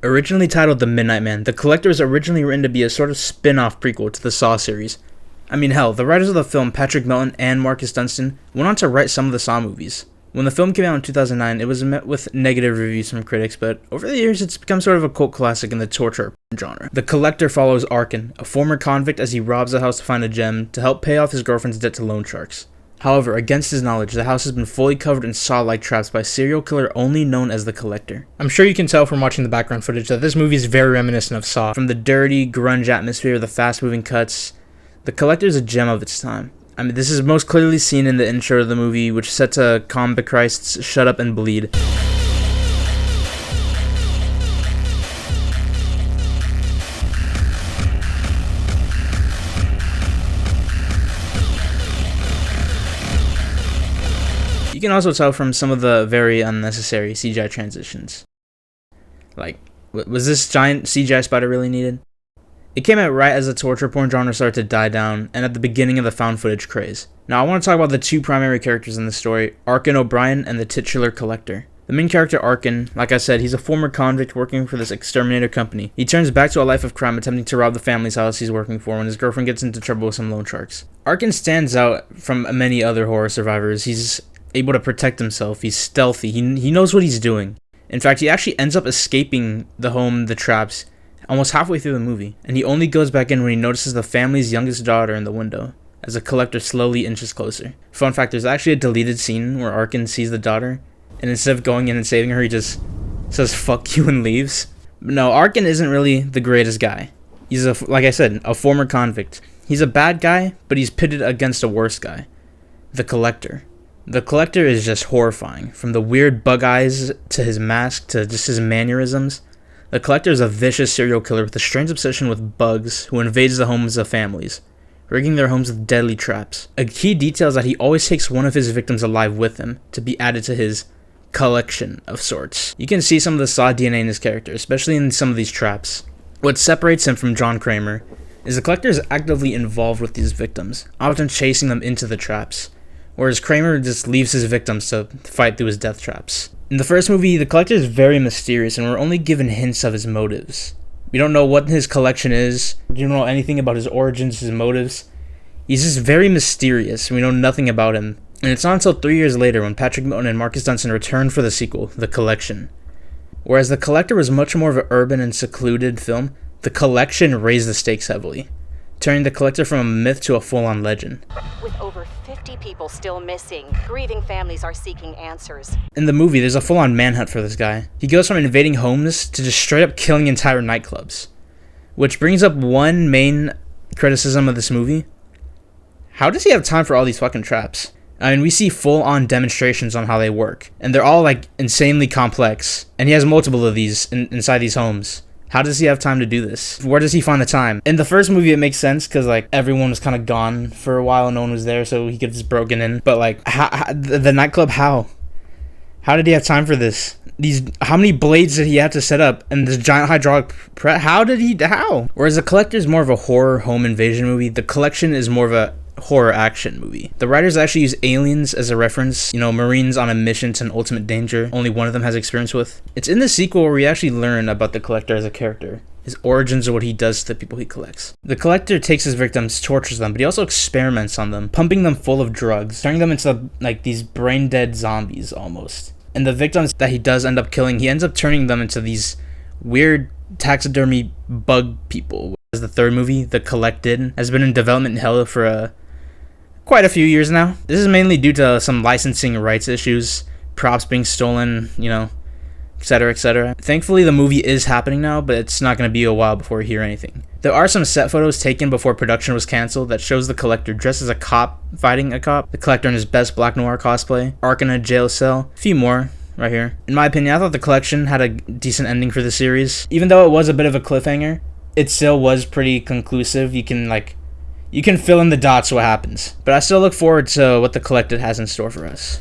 Originally titled The Midnight Man, The Collector was originally written to be a sort of spin-off prequel to the Saw series. I mean, hell, the writers of the film, Patrick Melton and Marcus Dunstan, went on to write some of the Saw movies. When the film came out in 2009, it was met with negative reviews from critics, but over the years it's become sort of a cult classic in the torture genre. The Collector follows Arkin, a former convict, as he robs a house to find a gem to help pay off his girlfriend's debt to loan sharks. However, against his knowledge, the house has been fully covered in saw-like traps by a serial killer only known as the Collector. I'm sure you can tell from watching the background footage that this movie is very reminiscent of Saw. From the dirty, grunge atmosphere, the fast-moving cuts, the Collector is a gem of its time. I mean, this is most clearly seen in the intro of the movie, which is set to Comic Christ's Shut Up and Bleed. You can also tell from some of the very unnecessary CGI transitions. Like, was this giant CGI spider really needed? It came out right as the torture porn genre started to die down, and at the beginning of the found footage craze. Now I want to talk about the two primary characters in the story, Arkin O'Brien and the titular Collector. The main character, Arkin, like I said, he's a former convict working for this exterminator company. He turns back to a life of crime, attempting to rob the family's house he's working for when his girlfriend gets into trouble with some loan sharks. Arkin stands out from many other horror survivors. He's able to protect himself, he's stealthy, he knows what he's doing. In fact, he actually ends up escaping the home, the traps, almost halfway through the movie, and he only goes back in when he notices the family's youngest daughter in the window, as the Collector slowly inches closer. Fun fact, there's actually a deleted scene where Arkin sees the daughter, and instead of going in and saving her, he just says fuck you and leaves. But no, Arkin isn't really the greatest guy. He's, like I said, a former convict. He's a bad guy, but he's pitted against a worse guy, the Collector. The Collector is just horrifying, from the weird bug eyes to his mask to just his mannerisms. The Collector is a vicious serial killer with a strange obsession with bugs who invades the homes of families, rigging their homes with deadly traps. A key detail is that he always takes one of his victims alive with him to be added to his collection of sorts. You can see some of the Saw DNA in his character, especially in some of these traps. What separates him from John Kramer is the Collector is actively involved with these victims, often chasing them into the traps, whereas Kramer just leaves his victims to fight through his death traps. In the first movie, the Collector is very mysterious, and we're only given hints of his motives. We don't know what his collection is, we don't know anything about his origins, his motives. He's just very mysterious, and we know nothing about him. And it's not until 3 years later when Patrick Melton and Marcus Dunstan returned for the sequel, The Collection. Whereas The Collector was much more of an urban and secluded film, The Collection raised the stakes heavily, turning the Collector from a myth to a full-on legend. With over 50 people still missing, grieving families are seeking answers. In the movie, there's a full-on manhunt for this guy. He goes from invading homes to just straight up killing entire nightclubs. Which brings up one main criticism of this movie. How does he have time for all these fucking traps? I mean, we see full-on demonstrations on how they work, and they're all like insanely complex, and he has multiple of these inside these homes. How does he have time to do this? Where does he find the time? In the first movie, it makes sense because like everyone was kind of gone for a while and no one was there, so he could just broken in. But like, the nightclub, how did he have time for this? How many blades did he have to set up? And this giant hydraulic press? How? Whereas The Collector is more of a horror home invasion movie, The Collection is more of a horror action movie. The writers actually use aliens as a reference, Marines on a mission to an ultimate danger only one of them has experience with. It's in the sequel where we actually learn about the Collector as a character, his origins or what he does to the people he collects. The Collector takes his victims, tortures them, but he also experiments on them, pumping them full of drugs, turning them into like these brain dead zombies almost. And the victims that he does end up killing, he ends up turning them into these weird taxidermy bug people. As the third movie, The Collected, has been in development hell for quite a few years now. This is mainly due to some licensing rights issues, props being stolen, etc., etc. Thankfully, the movie is happening now, but it's not going to be a while before we hear anything. There are some set photos taken before production was canceled that shows the Collector dressed as a cop fighting a cop, the Collector in his best Black Noir cosplay, Arkin in a jail cell, a few more right here. In my opinion, I thought The Collection had a decent ending for the series. Even though it was a bit of a cliffhanger, it still was pretty conclusive. You can fill in the dots what happens. But I still look forward to what The Collected has in store for us.